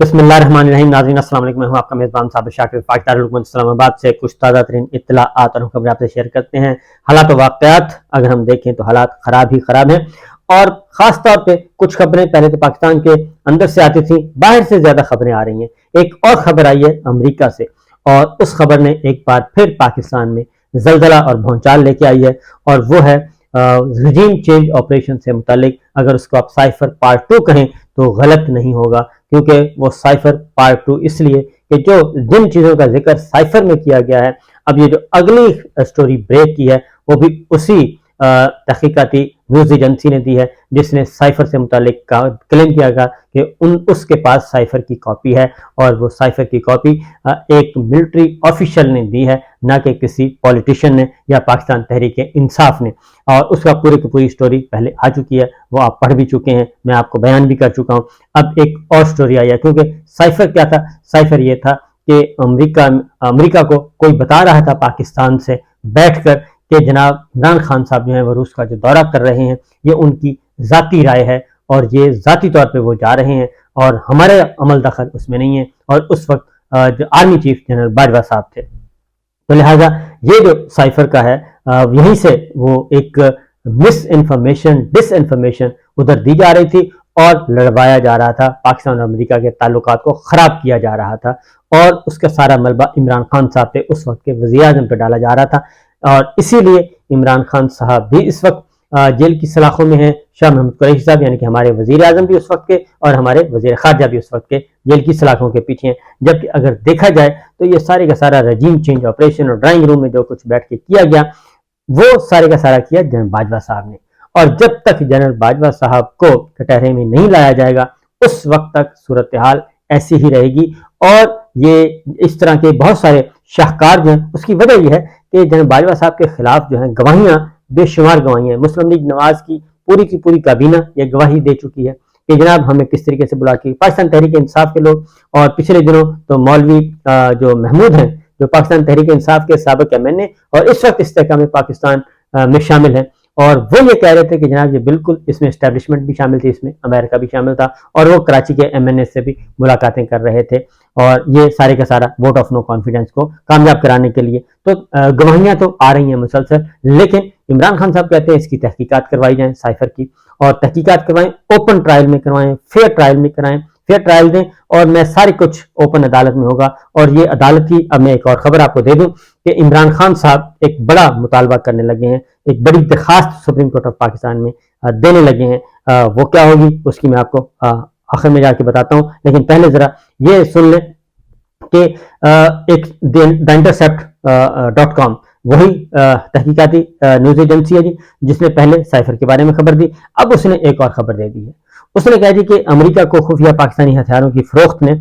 بسم اللہ الرحمن الرحیم. ناظرین السلام علیکم. میں ہوں آپ کا میزبان صابر شاکر. پاک دارالحکومت اسلام آباد سے کچھ تازہ ترین اطلاعات اور خبریں آپ سے شیئر کرتے ہیں. حالات و واقعات اگر ہم دیکھیں تو حالات خراب ہی خراب ہیں، اور خاص طور پہ کچھ خبریں پہلے تو پاکستان کے اندر سے آتی تھیں، باہر سے زیادہ خبریں آ رہی ہیں. ایک اور خبر آئی ہے امریکہ سے، اور اس خبر نے ایک بار پھر پاکستان میں زلزلہ اور بھونچال لے کے آئی ہے، اور وہ ہے رجیم چینج آپریشن سے متعلق. اگر اس کو آپ سائفر پارٹ 2 کہیں تو غلط نہیں ہوگا، کیونکہ وہ سائفر پارٹ 2 اس لیے کہ جن چیزوں کا ذکر سائفر میں کیا گیا ہے، اب یہ جو اگلی سٹوری بریک کی ہے وہ بھی اسی تحقیقاتی نیوز ایجنسی نے دی ہے، جس نے سائفر سے متعلق کلیم کیا گیا کہ اس کے پاس سائفر کی کاپی ہے، اور وہ سائفر کی کاپی ایک ملٹری آفیشل نے دی ہے، نہ کہ کسی پولیٹیشین نے یا پاکستان تحریک انصاف نے. اور اس کا پوری کی پوری سٹوری پہلے آ چکی ہے، وہ آپ پڑھ بھی چکے ہیں، میں آپ کو بیان بھی کر چکا ہوں. اب ایک اور سٹوری آئی ہے، کیونکہ سائفر کیا تھا؟ سائفر یہ تھا کہ امریکہ کو کوئی بتا رہا تھا پاکستان سے بیٹھ کر کہ جناب عمران خان صاحب جو ہیں وہ روس کا جو دورہ کر رہے ہیں، یہ ان کی ذاتی رائے ہے، اور یہ ذاتی طور پہ وہ جا رہے ہیں، اور ہمارے عمل دخل اس میں نہیں ہے. اور اس وقت جو آرمی چیف جنرل باجوہ صاحب تھے، تو لہٰذا یہ جو سائفر کا ہے، یہیں سے وہ ایک مس انفارمیشن ڈس انفارمیشن ادھر دی جا رہی تھی، اور لڑوایا جا رہا تھا، پاکستان اور امریکہ کے تعلقات کو خراب کیا جا رہا تھا، اور اس کا سارا ملبہ عمران خان صاحب پہ، اس وقت کے وزیر اعظم پہ ڈالا جا رہا تھا. اور اسی لیے عمران خان صاحب بھی اس وقت جیل کی سلاخوں میں ہیں. شاہ محمود قریشی صاحب یعنی کہ ہمارے وزیر اعظم بھی اس وقت کے، اور ہمارے وزیر خارجہ بھی اس وقت کے جیل کی سلاخوں کے پیچھے ہیں. جبکہ اگر دیکھا جائے تو یہ سارے کا سارا رجیم چینج آپریشن اور ڈرائنگ روم میں جو کچھ بیٹھ کے کیا گیا، وہ سارے کا سارا کیا جنرل باجوہ صاحب نے. اور جب تک جنرل باجوہ صاحب کو کٹہرے میں نہیں لایا جائے گا، اس وقت تک صورتحال ایسی ہی رہے گی. اور یہ اس طرح کے بہت سارے شاہکار جو ہیں، اس کی وجہ یہ ہے کہ جنرل باجوہ صاحب کے خلاف جو ہیں گواہیاں، بے شمار گواہیاں ہیں. مسلم لیگ نواز کی پوری کابینہ یہ گواہی دے چکی ہے کہ جناب ہمیں کس طریقے سے بلا کے پاکستان تحریک انصاف کے لوگ، اور پچھلے دنوں تو مولوی جو محمود ہیں، جو پاکستان تحریک انصاف کے سابق MNA اور اس وقت استحکام پاکستان میں شامل ہیں، اور وہ یہ کہہ رہے تھے کہ جناب یہ بالکل اس میں اسٹیبلشمنٹ بھی شامل تھی، اس میں امریکہ بھی شامل تھا، اور وہ کراچی کے MNA سے بھی ملاقاتیں کر رہے تھے، اور یہ سارے کا سارا ووٹ آف نو کانفیڈنس کو کامیاب کرانے کے لیے. تو گواہیاں تو آ رہی ہیں مسلسل، لیکن عمران خان صاحب کہتے ہیں اس کی تحقیقات کروائی جائیں سائفر کی، اور تحقیقات کروائیں، اوپن ٹرائل میں کروائیں، فیئر ٹرائل میں کرائیں، فیئر ٹرائل دیں، اور میں سارے کچھ اوپن عدالت میں ہوگا. اور یہ عدالت ہی، اب میں ایک اور خبر آپ کو دے دوں کہ عمران خان صاحب ایک بڑا مطالبہ کرنے لگے ہیں، ایک بڑی درخواست سپریم کورٹ آف پاکستان میں دینے لگے ہیں. وہ کیا ہوگی اس کی میں آپ کو آخر میں جا کے بتاتا ہوں، لیکن پہلے ذرا یہ سن لیں کہ ایک TheIntercept.com وہی تحقیقاتی نیوز ایجنسی ہے جی، جس نے پہلے سائفر کے بارے میں خبر دی. اب اس نے ایک اور خبر دے دی ہے. اس نے کہا جی کہ امریکہ کو خفیہ پاکستانی ہتھیاروں کی فروخت نے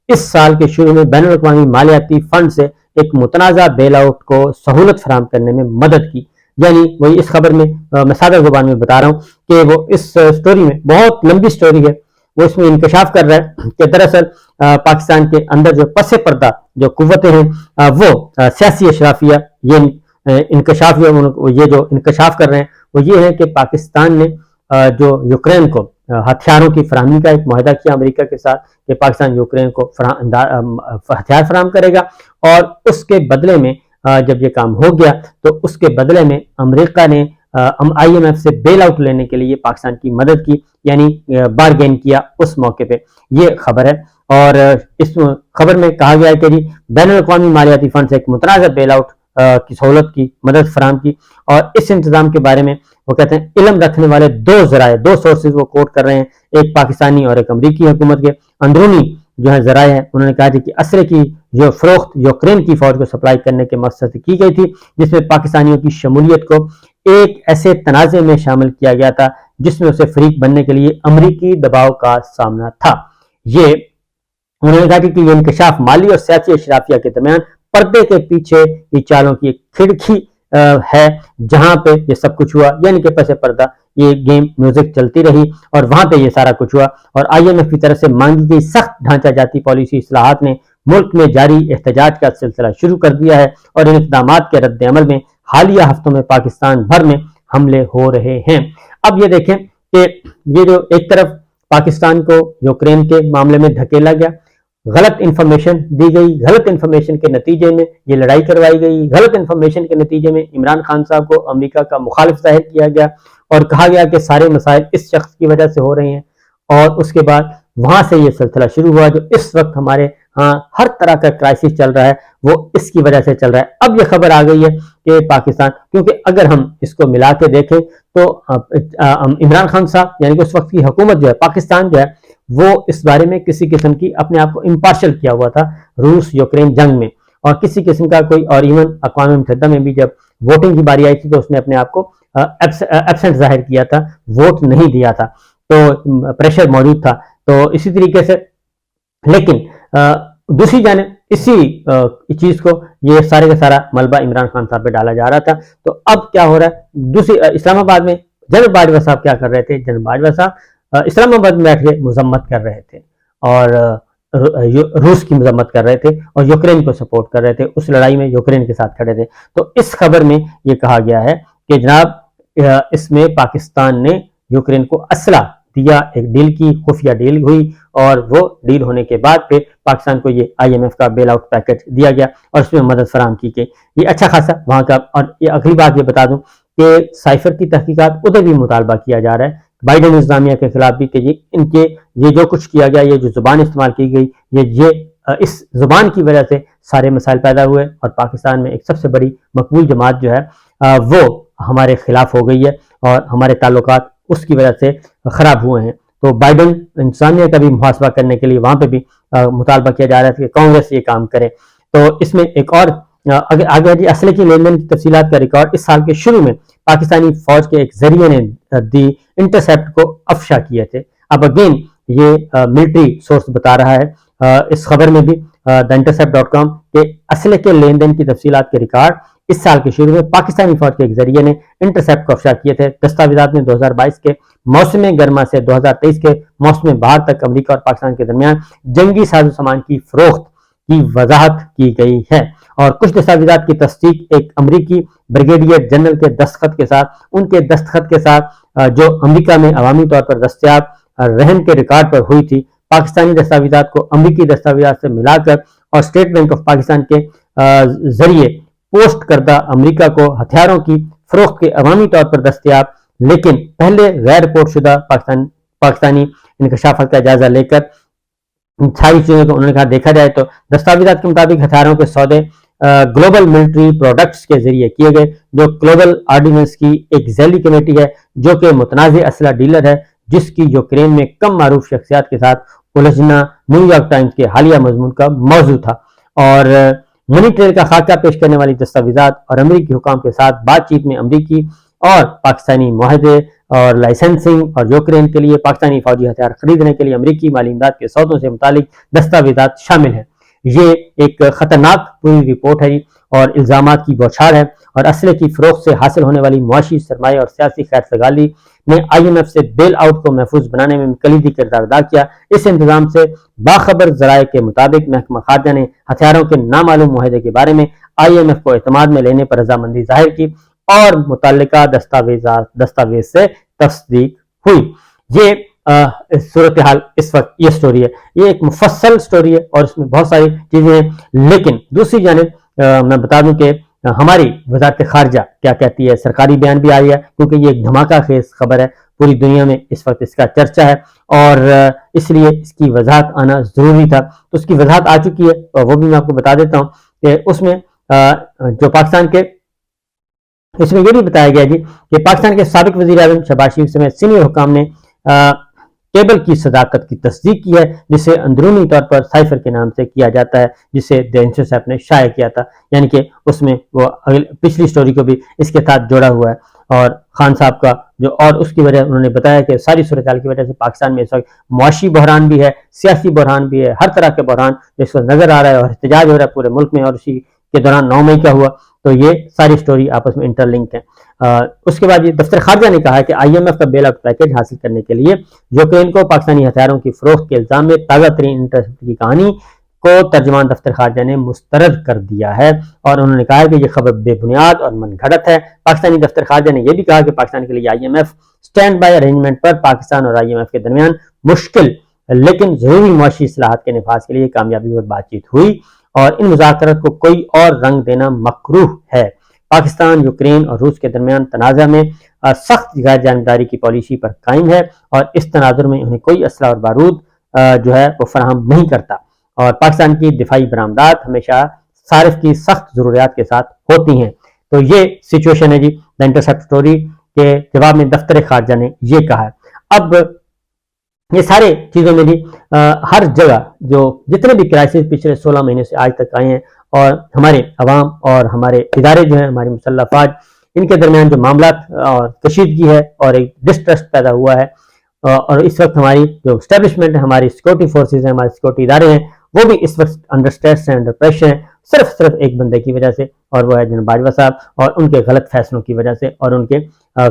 اس سال کے شروع میں بین الاقوامی مالیاتی فنڈ سے ایک متنازع بیل آؤٹ کو سہولت فراہم کرنے میں مدد کی. یعنی وہی اس خبر میں میں سادہ زبان میں بتا رہا ہوں کہ وہ اس سٹوری میں، بہت لمبی سٹوری ہے، وہ اس میں انکشاف کر رہا ہے کہ دراصل پاکستان کے اندر جو پس پردہ جو قوتیں ہیں، وہ سیاسی اشرافیہ، یہ انکشاف کر رہے ہیں وہ یہ ہے کہ پاکستان نے جو یوکرین کو ہتھیاروں کی فراہمی کا ایک معاہدہ کیا امریکہ کے ساتھ کہ پاکستان یوکرین کو ہتھیار فراہم کرے گا، اور اس کے بدلے میں جب یہ کام ہو گیا تو اس کے بدلے میں امریکہ نے IMF سے بیل آؤٹ لینے کے لیے پاکستان کی مدد کی، یعنی بارگین کیا اس موقع پہ. یہ خبر ہے، اور اس خبر میں کہا گیا ہے کہ جی بین الاقوامی مالیاتی فنڈ سے ایک متنازع بیل آؤٹ کی سہولت کی، مدد فراہم کی. اور اس انتظام کے بارے میں وہ کہتے ہیں علم رکھنے والے دو سورسز وہ کوٹ کر رہے ہیں، ایک پاکستانی اور ایک امریکی حکومت کے اندرونی جو ہے ذرائع ہیں. انہوں نے کہا جی کہ اسلحے کی جو فروخت یوکرین کی فوج کو سپلائی کرنے کے مقصد سے کی گئی تھی، جس میں پاکستانیوں کی شمولیت کو ایک ایسے تنازع میں شامل کیا گیا تھا جس میں اسے فریق بننے کے لیے امریکی دباؤ کا سامنا تھا. یہ انہوں نے کہا کہ یہ انکشاف مالی اور سیاسی اشرافیہ کے درمیان پردے کے پیچھے کی چالوں کی ایک کھڑکی ہے، جہاں پہ یہ سب کچھ ہوا، یعنی کہ پس پردہ یہ گیم میوزک چلتی رہی، اور وہاں پہ یہ سارا کچھ ہوا. اور IMF کی طرف سے مانگی گئی سخت ڈھانچہ جاتی پالیسی اصلاحات نے ملک میں جاری احتجاج کا سلسلہ شروع کر دیا ہے، اور ان اقدامات کے رد عمل میں حالیہ ہفتوں میں پاکستان بھر میں حملے ہو رہے ہیں. اب یہ دیکھیں کہ یہ جو ایک طرف پاکستان کو یوکرین کے معاملے میں دھکیلا گیا، غلط انفارمیشن دی گئی، غلط انفارمیشن کے نتیجے میں یہ لڑائی کروائی گئی، غلط انفارمیشن کے نتیجے میں عمران خان صاحب کو امریکہ کا مخالف ظاہر کیا گیا اور کہا گیا کہ سارے مسائل اس شخص کی وجہ سے ہو رہے ہیں، اور اس کے بعد وہاں سے یہ سلسلہ شروع ہوا جو اس وقت ہمارے ہاں ہر طرح کا کرائسس چل رہا ہے وہ اس کی وجہ سے چل رہا ہے۔ اب یہ خبر آ گئی ہے کہ پاکستان، کیونکہ اگر ہم اس کو ملا کے دیکھیں تو عمران خان صاحب یعنی کہ اس وقت کی حکومت جو ہے پاکستان جو ہے وہ اس بارے میں کسی قسم کی اپنے آپ کو امپارشل کیا ہوا تھا روس یوکرین جنگ میں، اور کسی قسم کا کوئی، اور ایون اقوام متحدہ میں بھی جب ووٹنگ کی باری آئی تھی تو اس نے اپنے آپ کو ایبسنٹ ظاہر کیا تھا، ووٹ نہیں دیا تھا، تو پریشر موجود تھا۔ تو اسی طریقے سے لیکن دوسری جانب اسی چیز کو یہ سارے کا سارا ملبہ عمران خان صاحب پہ ڈالا جا رہا تھا۔ تو اب کیا ہو رہا ہے، دوسری اسلام آباد میں جنرل باجوہ صاحب کیا کر رہے تھے، جنرل باجوہ صاحب اسلام آباد میں بیٹھ کے مذمت کر رہے تھے اور روس کی مذمت کر رہے تھے اور یوکرین کو سپورٹ کر رہے تھے، اس لڑائی میں یوکرین کے ساتھ کھڑے تھے۔ تو اس خبر میں یہ کہا گیا ہے کہ جناب اس میں پاکستان نے یوکرین کو اسلحہ دیا، ایک ڈیل کی، خفیہ ڈیل ہوئی، اور وہ ڈیل ہونے کے بعد پھر پاکستان کو یہ IMF کا بیل آؤٹ پیکج دیا گیا اور اس میں مدد فراہم کی گئی۔ یہ اچھا خاصا وہاں کا، اور یہ اگلی بات یہ بتا دوں کہ سائفر کی تحقیقات ادھر بھی مطالبہ کیا جا رہا ہے بائیڈن انتظامیہ کے خلاف بھی، کہ ان کے یہ جو کچھ کیا گیا، یہ جو زبان استعمال کی گئی، یہ اس زبان کی وجہ سے سارے مسائل پیدا ہوئے اور پاکستان میں ایک سب سے بڑی مقبول جماعت جو ہے وہ ہمارے خلاف ہو گئی ہے اور ہمارے تعلقات اس کی وجہ سے خراب ہوئے ہیں۔ تو بائیڈن انتظامیہ کا بھی محاسبہ کرنے کے لیے وہاں پہ بھی مطالبہ کیا جا رہا ہے کہ کانگریس یہ کام کرے۔ تو اس میں ایک اور آگے جی اسلحے کی لین دین کی تفصیلات کا ریکارڈ اس سال کے شروع میں پاکستانی فوج کے ایک ذریعے نے دی انٹرسیپٹ کو افشا کیے تھے۔ اب اگین یہ ملٹری سورس بتا رہا ہے اس خبر میں بھی theintercept.com کہ اسلحے کے لین دین کی تفصیلات کے ریکارڈ اس سال کے شروع میں پاکستانی فوج کے ایک ذریعے نے انٹرسیپٹ کو افشا کیے تھے۔ دستاویزات میں 2022 کے موسم گرما سے 2023 کے موسم بہار تک امریکہ اور پاکستان کے درمیان جنگی ساز و سامان کی فروخت کی وضاحت کی گئی ہے، اور کچھ دستاویزات کی تصدیق ایک امریکی بریگیڈیئر جنرل کے دستخط کے ساتھ، ان کے دستخط کے ساتھ جو امریکہ میں عوامی طور پر دستیاب رہن کے ریکارڈ پر ہوئی تھی۔ پاکستانی دستاویزات کو امریکی دستاویزات سے ملا کر اور اسٹیٹ بینک آف پاکستان کے ذریعے پوسٹ کردہ امریکہ کو ہتھیاروں کی فروخت کے عوامی طور پر دستیاب لیکن پہلے غیر رپورٹ شدہ پاکستانی انکشافات کا جائزہ لے کر ساری چیزوں کو انہوں نے کہا دیکھا جائے تو دستاویزات کے مطابق ہتھیاروں کے سودے گلوبل ملٹری پروڈکٹس کے ذریعے کیے گئے، جو گلوبل آرڈیننس کی ایک ذیلی کمیٹی ہے جو کہ متنازع اسلحہ ڈیلر ہے، جس کی یوکرین میں کم معروف شخصیات کے ساتھ الجھنا نیو یارک ٹائمز کے حالیہ مضمون کا موضوع تھا۔ اور منی ٹریل کا خاکہ پیش کرنے والی دستاویزات اور امریکی حکام کے ساتھ بات چیت میں امریکی اور پاکستانی معاہدے اور لائسنسنگ اور یوکرین کے لیے پاکستانی فوجی ہتھیار خریدنے کے لیے امریکی مالی امداد کے سودوں سے متعلق دستاویزات شامل ہیں۔ یہ ایک خطرناک پوری رپورٹ ہے اور الزامات کی بوچھار ہے، اور اسلحے کی فروخت سے حاصل ہونے والی معاشی سرمایہ اور سیاسی خیر سگالی نے IMF سے بیل آؤٹ کو محفوظ بنانے میں کلیدی کردار ادا کیا۔ اس انتظام سے باخبر ذرائع کے مطابق محکمہ خارجہ نے ہتھیاروں کے نامعلوم معاہدے کے بارے میں IMF کو اعتماد میں لینے پر رضامندی ظاہر کی اور متعلقہ دستاویز سے تصدیق ہوئی۔ یہ صورتحال اس وقت یہ سٹوری ہے، یہ ایک مفصل سٹوری ہے اور اس میں بہت ساری چیزیں ہیں، لیکن دوسری جانب میں بتا دوں کہ ہماری وزارت خارجہ کیا کہتی ہے، سرکاری بیان بھی آئی ہے کیونکہ یہ ایک دھماکہ خیز خبر ہے، پوری دنیا میں اس وقت اس کا چرچا ہے اور اس لیے اس کی وضاحت آنا ضروری تھا۔ تو اس کی وضاحت آ چکی ہے اور وہ بھی میں آپ کو بتا دیتا ہوں کہ اس میں جو پاکستان کے اس میں یہ بھی بتایا گیا جی کہ پاکستان کے سابق وزیر اعظم شہباز شریف سمیت سینئر حکام نے کیبل کی صداقت کی تصدیق کی ہے، جسے اندرونی طور پر سائفر کے نام سے کیا جاتا ہے، جسے دی انٹرسیپٹ نے شائع کیا تھا، یعنی کہ اس میں وہ پچھلی سٹوری کو بھی اس کے ساتھ جوڑا ہوا ہے۔ اور خان صاحب کا جو اور اس کی وجہ انہوں نے بتایا کہ ساری صورتحال کی وجہ سے پاکستان میں اس وقت معاشی بحران بھی ہے، سیاسی بحران بھی ہے، ہر طرح کے بحران جس کو نظر آ رہا ہے اور احتجاج ہو رہا ہے پورے ملک میں، اور اسی کے دوران 9 مئی کا ہوا۔ تو یہ ساری سٹوری آپس میں انٹر لنکڈ ہیں۔ اس کے بعد یہ دفتر خارجہ نے کہا ہے کہ IMF کا بیل آؤٹ پیکج حاصل کرنے کے لیے یوکرین کو پاکستانی ہتھیاروں کی فروخت کے الزام میں تازہ ترین انٹرسیپٹ کی کہانی کو ترجمان دفتر خارجہ نے مسترد کر دیا ہے، اور انہوں نے کہا کہ یہ خبر بے بنیاد اور من گھڑت ہے۔ پاکستانی دفتر خارجہ نے یہ بھی کہا کہ پاکستان کے لیے IMF سٹینڈ بائی ارینجمنٹ پر پاکستان اور IMF کے درمیان مشکل لیکن ضروری معاشی اصلاحات کے نفاذ کے لیے کامیابی پر بات چیت ہوئی اور ان مذاکرات کو کوئی اور رنگ دینا مکروہ ہے۔ پاکستان، یوکرین اور روس کے درمیان تنازع میں سخت غیر جانبداری کی پالیسی پر قائم ہے اور اس تناظر میں انہیں کوئی اسلحہ اور بارود جو ہے وہ فراہم نہیں کرتا، اور پاکستان کی دفاعی برآمدات ہمیشہ صارف کی سخت ضروریات کے ساتھ ہوتی ہیں۔ تو یہ سچویشن ہے جی دا انٹرسیپٹ اسٹوری کے جواب میں دفتر خارجہ نے یہ کہا ہے۔ اب یہ سارے چیزوں میں بھی ہر جگہ جو جتنے بھی کرائسس پچھلے 16 مہینے سے آج تک آئے ہیں، اور ہمارے عوام اور ہمارے ادارے جو ہیں، ہماری مسلح افواج، ان کے درمیان جو معاملات اور کشیدگی ہے اور ایک ڈسٹرسٹ پیدا ہوا ہے، اور اس وقت ہماری جو اسٹیبلشمنٹ ہے، ہماری سیکورٹی فورسز ہیں، ہمارے سیکورٹی ادارے ہیں، وہ بھی اس وقت انڈر اسٹریس ہیں، انڈر پریشر ہیں، صرف ایک بندے کی وجہ سے، اور وہ ہے جناب باجوہ صاحب، اور ان کے غلط فیصلوں کی وجہ سے، اور ان کے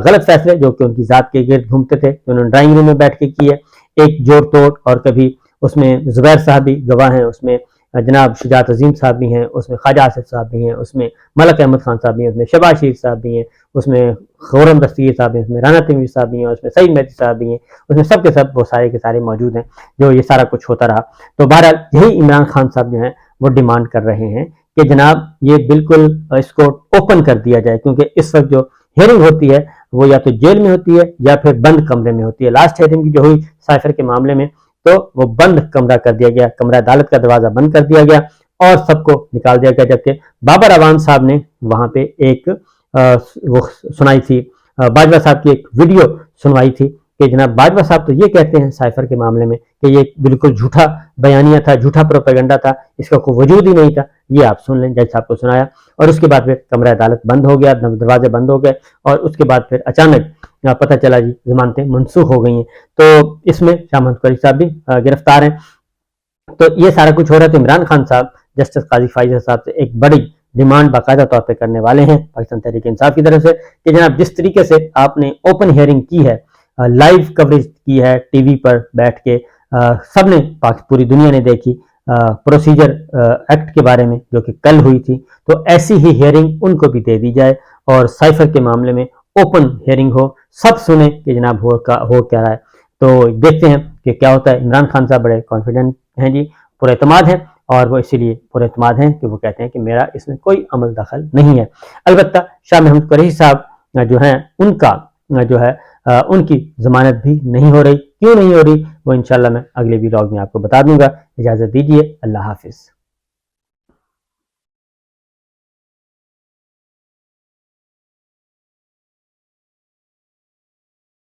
غلط فیصلے جو کہ ان کی ذات کے گرد گھومتے تھے، جو انہوں نے ڈرائنگ روم میں بیٹھ کے کی ہے، ایک جوڑ توڑ، اور کبھی اس میں زبیر صاحب بھی گواہ ہیں، اس میں جناب شجاعت عظیم صاحب بھی ہیں، اس میں خواجہ آصف صاحب بھی ہیں، اس میں ملک احمد خان صاحب بھی ہیں، اس میں شہباز شریف صاحب بھی ہیں، اس میں خورم دستگیر صاحب ہیں، اس میں رانا تنویر صاحب بھی ہیں، اس میں سعید مہدی صاحب بھی ہیں، اس میں سب کے سب وہ سارے کے سارے موجود ہیں جو یہ سارا کچھ ہوتا رہا۔ تو بہرحال یہی عمران خان صاحب جو ہیں وہ ڈیمانڈ کر رہے ہیں کہ جناب یہ بالکل اس کو اوپن کر دیا جائے، کیونکہ اس وقت جو ہیئرنگ ہوتی ہے وہ یا تو جیل میں ہوتی ہے یا پھر بند کمرے میں ہوتی ہے۔ لاسٹ ہیئرنگ جو ہوئی سائفر کے معاملے میں تو وہ بند کمرہ کر دیا گیا، کمرہ عدالت کا دروازہ بند کر دیا گیا اور سب کو نکال دیا گیا، جبکہ بابر اعوان صاحب نے وہاں پہ ایک وہ سنائی تھی، باجوہ صاحب کی ایک ویڈیو سنوائی تھی کہ جناب باجوہ صاحب تو یہ کہتے ہیں سائفر کے معاملے میں کہ یہ بالکل جھوٹا بیانیہ تھا، جھوٹا پروپیگنڈا تھا، اس کا کوئی وجود ہی نہیں تھا۔ یہ آپ سن لیں، جج صاحب کو سنایا، اور اس کے بعد پھر کمرہ عدالت بند ہو گیا، دروازے بند ہو گئے، اور اس کے بعد پھر اچانک پتہ چلا جی ضمانتیں منسوخ ہو گئی ہیں۔ تو اس میں شاہ محمود قریشی صاحب بھی گرفتار ہیں۔ تو یہ سارا کچھ ہو رہا ہے، تو عمران خان صاحب جسٹس قاضی فائز صاحب سے ایک بڑی ڈیمانڈ باقاعدہ طور پہ کرنے والے ہیں پاکستان تحریک انصاف کی طرف سے کہ جناب جس طریقے سے آپ نے اوپن ہیئرنگ کی ہے، لائیو کوریج کی ہے ٹی وی پر بیٹھ کے، سب نے پوری دنیا نے دیکھی پروسیجر ایکٹ کے بارے میں جو کہ کل ہوئی تھی، تو ایسی ہی ہیئرنگ ان کو بھی دے دی جائے اور سائفر کے معاملے میں اوپن ہیئرنگ ہو، سب سنیں کہ جناب ہو کیا رہا ہے۔ تو دیکھتے ہیں کہ کیا ہوتا ہے۔ عمران خان صاحب بڑے کانفیڈنٹ ہیں جی، پر اعتماد ہیں، اور وہ اسی لیے پر اعتماد ہیں کہ وہ کہتے ہیں کہ میرا اس میں کوئی عمل دخل نہیں ہے۔ البتہ شاہ محمود قریشی صاحب جو ہیں ان کا جو ہے ان کی ضمانت بھی نہیں ہو رہی، کیوں نہیں ہو رہی وہ انشاءاللہ میں اگلے ویلاگ میں آپ کو بتا دوں گا۔ اجازت دیجیے، اللہ حافظ۔